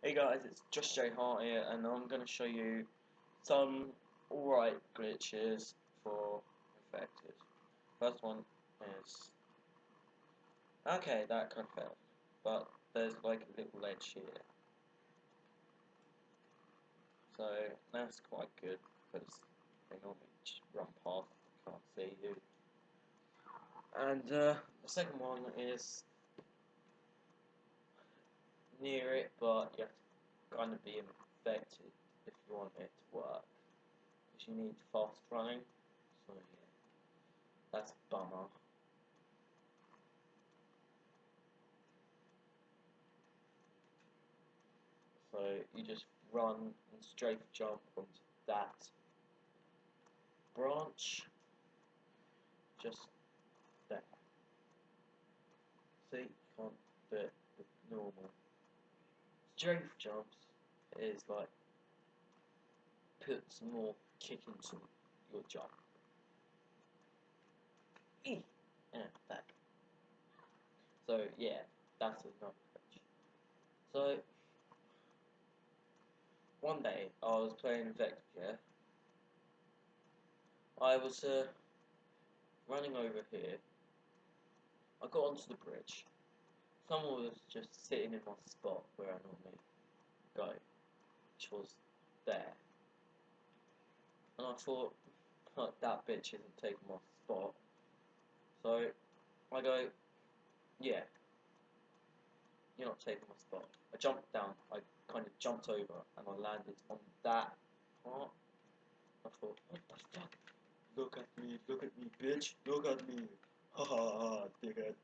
Hey guys, it's Josh J Hart here, and I'm going to show you some alright glitches for infected. First one is, okay, that kind of failed, but there's like a little ledge here, so that's quite good because they normally just run past, can't see you. And the second one is near it, but you have to kind of be infected if you want it to work. Because you need fast running, so yeah, that's a bummer. So you just run and strafe jump onto that branch, just there. See, you can't do it with normal. Strafe jumps is like, put some more kick into your jump. Yeah, that. So yeah, that's another glitch. So one day I was playing Vector, yeah. I was running over here. I got onto the bridge. Someone was just sitting in my spot where I normally go, which was there. And I thought, like, that bitch isn't taking my spot. So I go, yeah, you're not taking my spot. I jumped down, I kind of jumped over, and I landed on that part. I thought, what the fuck? Look at me, bitch, look at me. Ha ha ha, dickhead.